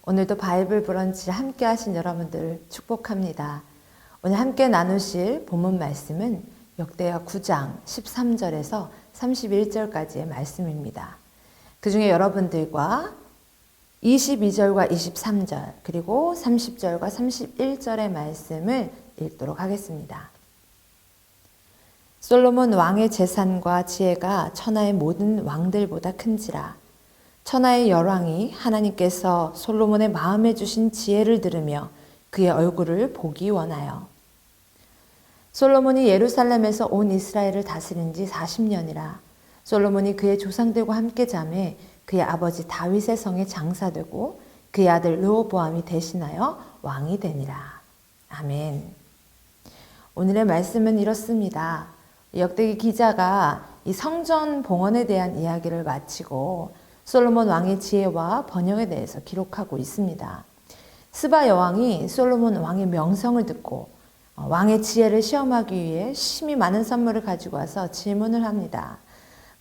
오늘도 바이블 브런치 함께 하신 여러분들 축복합니다. 오늘 함께 나누실 본문 말씀은 역대하 9장 13절에서 31절까지의 말씀입니다. 그 중에 여러분들과 22절과 23절 그리고 30절과 31절의 말씀을 읽도록 하겠습니다. 솔로몬 왕의 재산과 지혜가 천하의 모든 왕들보다 큰지라. 천하의 열왕이 하나님께서 솔로몬의 마음에 주신 지혜를 들으며 그의 얼굴을 보기 원하여. 솔로몬이 예루살렘에서 온 이스라엘을 다스린 지 40년이라. 솔로몬이 그의 조상들과 함께 잠에 그의 아버지 다윗의 성에 장사되고 그의 아들 르호보암이 대신하여 왕이 되니라. 아멘. 오늘의 말씀은 이렇습니다. 역대기 기자가 이 성전 봉헌에 대한 이야기를 마치고 솔로몬 왕의 지혜와 번영에 대해서 기록하고 있습니다. 스바 여왕이 솔로몬 왕의 명성을 듣고 왕의 지혜를 시험하기 위해 심히 많은 선물을 가지고 와서 질문을 합니다.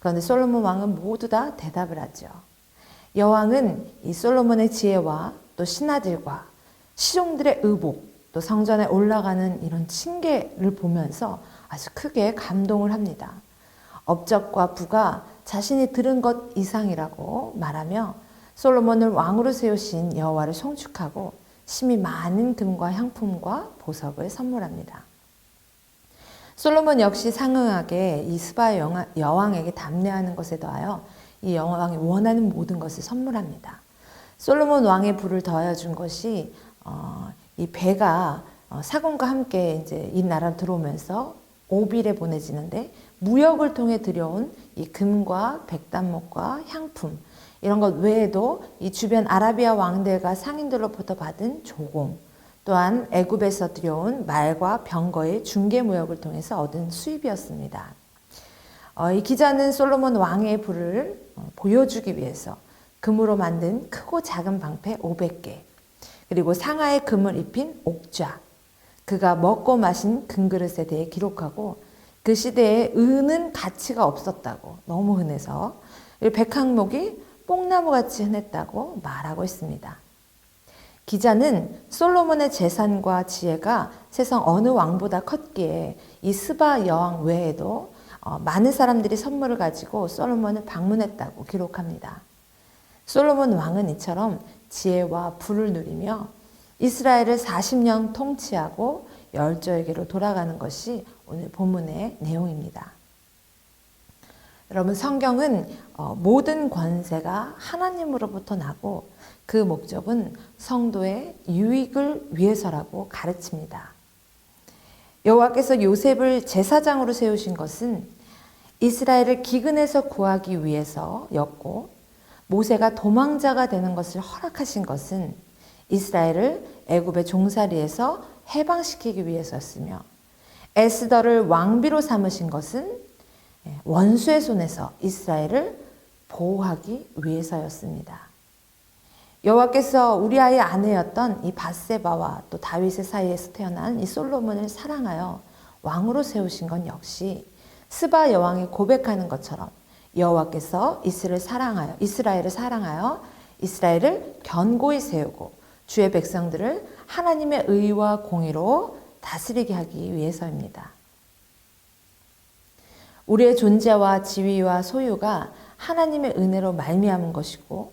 그런데 솔로몬 왕은 모두 다 대답을 하죠. 여왕은 이 솔로몬의 지혜와 또 신하들과 시종들의 의복, 또 성전에 올라가는 이런 층계를 보면서 아주 크게 감동을 합니다. 업적과 부가 자신이 들은 것 이상이라고 말하며 솔로몬을 왕으로 세우신 여호와를 송축하고 심히 많은 금과 향품과 보석을 선물합니다. 솔로몬 역시 상응하게 이 스바 여왕에게 답례하는 것에 더하여 이 여왕이 원하는 모든 것을 선물합니다. 솔로몬 왕의 부를 더해준 것이 이 배가 사공과 함께 이제 이 나라로 들어오면서 오빌에 보내지는데 무역을 통해 들여온 이 금과 백단목과 향품 이런 것 외에도 이 주변 아라비아 왕들과 상인들로부터 받은 조공, 또한 애굽에서 들여온 말과 병거의 중개 무역을 통해서 얻은 수입이었습니다. 이 기자는 솔로몬 왕의 부를 보여주기 위해서 금으로 만든 크고 작은 방패 500개, 그리고 상하에 금을 입힌 옥좌, 그가 먹고 마신 금그릇에 대해 기록하고 그 시대에 은은 가치가 없었다고, 너무 흔해서 백항목이 뽕나무같이 흔했다고 말하고 있습니다. 기자는 솔로몬의 재산과 지혜가 세상 어느 왕보다 컸기에 이 스바 여왕 외에도 많은 사람들이 선물을 가지고 솔로몬을 방문했다고 기록합니다. 솔로몬 왕은 이처럼 지혜와 부를 누리며 이스라엘을 40년 통치하고 열조에게로 돌아가는 것이 오늘 본문의 내용입니다. 여러분, 성경은 모든 권세가 하나님으로부터 나고 그 목적은 성도의 유익을 위해서라고 가르칩니다. 여호와께서 요셉을 제사장으로 세우신 것은 이스라엘을 기근에서 구하기 위해서였고, 모세가 도망자가 되는 것을 허락하신 것은 이스라엘을 애굽의 종살이에서 해방시키기 위해서였으며, 에스더를 왕비로 삼으신 것은 원수의 손에서 이스라엘을 보호하기 위해서였습니다. 여호와께서 우리아의 아내였던 이 바세바와 또 다윗의 사이에서 태어난 이 솔로몬을 사랑하여 왕으로 세우신 건 역시 스바 여왕이 고백하는 것처럼 여호와께서 이스라엘을 사랑하여 이스라엘을 견고히 세우고 주의 백성들을 하나님의 의와 공의로 다스리게 하기 위해서입니다. 우리의 존재와 지위와 소유가 하나님의 은혜로 말미암은 것이고,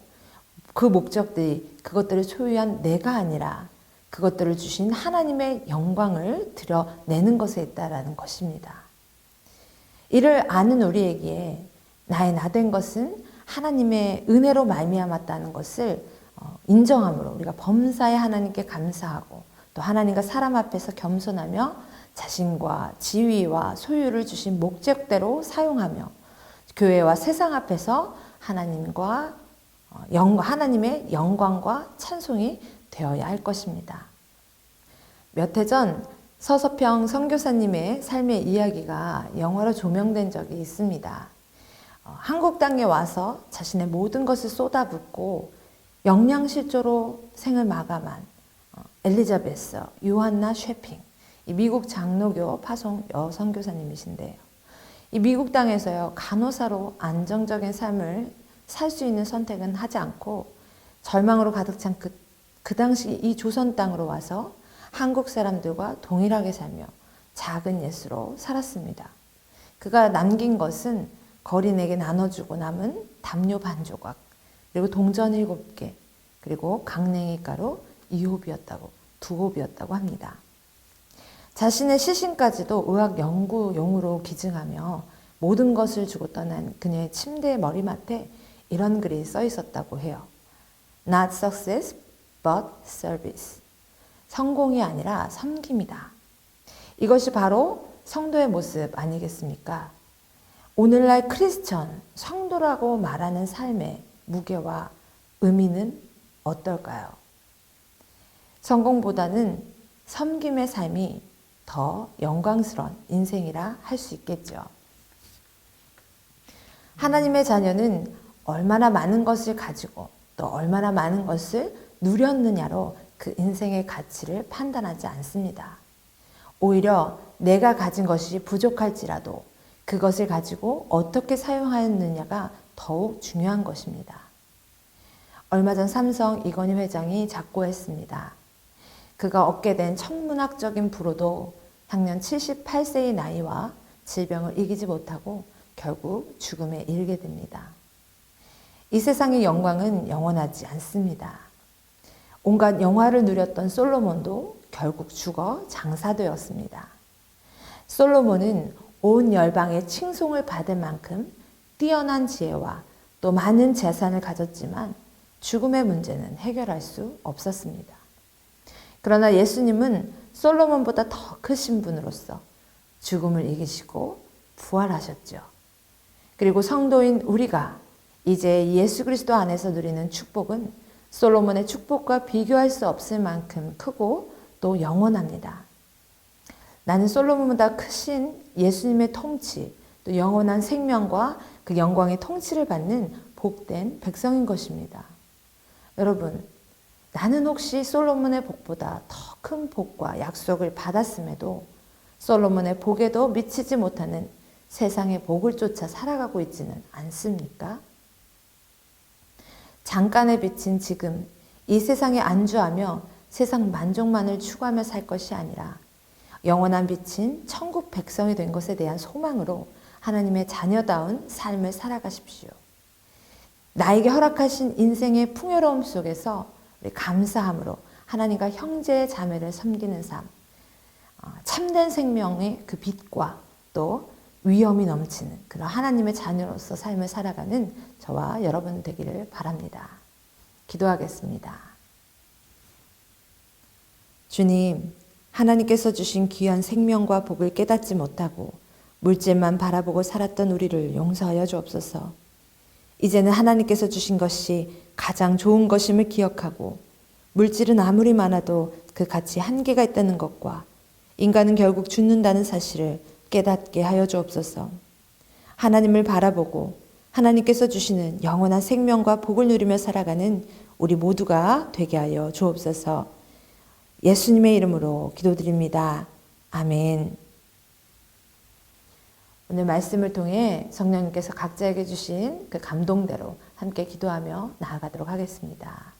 그 목적들이 그것들을 소유한 내가 아니라 그것들을 주신 하나님의 영광을 드러내는 것에 있다라는 것입니다. 이를 아는 우리에게 나의 나된 것은 하나님의 은혜로 말미암았다는 것을 인정함으로 우리가 범사에 하나님께 감사하고, 또 하나님과 사람 앞에서 겸손하며 자신과 지위와 소유를 주신 목적대로 사용하며 교회와 세상 앞에서 하나님의 영광과 찬송이 되어야 할 것입니다. 몇 해 전 서서평 선교사님의 삶의 이야기가 영화로 조명된 적이 있습니다. 한국 땅에 와서 자신의 모든 것을 쏟아붓고 영양실조로 생을 마감한 엘리자베스 요한나 쉐핑, 이 미국 장로교 파송 여선교사님이신데요. 이 미국 땅에서요, 간호사로 안정적인 삶을 살 수 있는 선택은 하지 않고 절망으로 가득 찬 그 그 당시 이 조선 땅으로 와서 한국 사람들과 동일하게 살며 작은 예수로 살았습니다. 그가 남긴 것은 거린에게 나눠주고 남은 담요 반 조각, 그리고 동전 7개, 그리고 강냉이 가루 2홉이었다고, 2홉이었다고 합니다. 자신의 시신까지도 의학 연구용으로 기증하며 모든 것을 주고 떠난 그녀의 침대 머리맡에 이런 글이 써 있었다고 해요. Not success, but service. 성공이 아니라 섬김이다. 이것이 바로 성도의 모습 아니겠습니까? 오늘날 크리스천, 성도라고 말하는 삶의 무게와 의미는 어떨까요? 성공보다는 섬김의 삶이 더 영광스러운 인생이라 할 수 있겠죠. 하나님의 자녀는 얼마나 많은 것을 가지고 또 얼마나 많은 것을 누렸느냐로 그 인생의 가치를 판단하지 않습니다. 오히려 내가 가진 것이 부족할지라도 그것을 가지고 어떻게 사용하였느냐가 더욱 중요한 것입니다. 얼마 전 삼성 이건희 회장이 작고했습니다. 그가 얻게 된 천문학적인 부로도 향년 78세의 나이와 질병을 이기지 못하고 결국 죽음에 이르게 됩니다. 이 세상의 영광은 영원하지 않습니다. 온갖 영화를 누렸던 솔로몬도 결국 죽어 장사되었습니다. 솔로몬은 온 열방의 칭송을 받을 만큼 뛰어난 지혜와 또 많은 재산을 가졌지만 죽음의 문제는 해결할 수 없었습니다. 그러나 예수님은 솔로몬보다 더 크신 분으로서 죽음을 이기시고 부활하셨죠. 그리고 성도인 우리가 이제 예수 그리스도 안에서 누리는 축복은 솔로몬의 축복과 비교할 수 없을 만큼 크고 또 영원합니다. 나는 솔로몬보다 크신 예수님의 통치, 또 영원한 생명과 그 영광의 통치를 받는 복된 백성인 것입니다. 여러분, 나는 혹시 솔로몬의 복보다 더 큰 복과 약속을 받았음에도 솔로몬의 복에도 미치지 못하는 세상의 복을 쫓아 살아가고 있지는 않습니까? 잠깐에 비친 지금 이 세상에 안주하며 세상 만족만을 추구하며 살 것이 아니라 영원한 빛인 천국 백성이 된 것에 대한 소망으로 하나님의 자녀다운 삶을 살아가십시오. 나에게 허락하신 인생의 풍요로움 속에서 우리 감사함으로 하나님과 형제 자매를 섬기는 삶, 참된 생명의 그 빛과 또 위엄이 넘치는 그런 하나님의 자녀로서 삶을 살아가는 저와 여러분 되기를 바랍니다. 기도하겠습니다. 주님, 하나님께서 주신 귀한 생명과 복을 깨닫지 못하고 물질만 바라보고 살았던 우리를 용서하여 주옵소서. 이제는 하나님께서 주신 것이 가장 좋은 것임을 기억하고 물질은 아무리 많아도 그 가치 한계가 있다는 것과 인간은 결국 죽는다는 사실을 깨닫게 하여 주옵소서. 하나님을 바라보고 하나님께서 주시는 영원한 생명과 복을 누리며 살아가는 우리 모두가 되게 하여 주옵소서. 예수님의 이름으로 기도드립니다. 아멘. 오늘 말씀을 통해 성령님께서 각자에게 주신 그 감동대로 함께 기도하며 나아가도록 하겠습니다.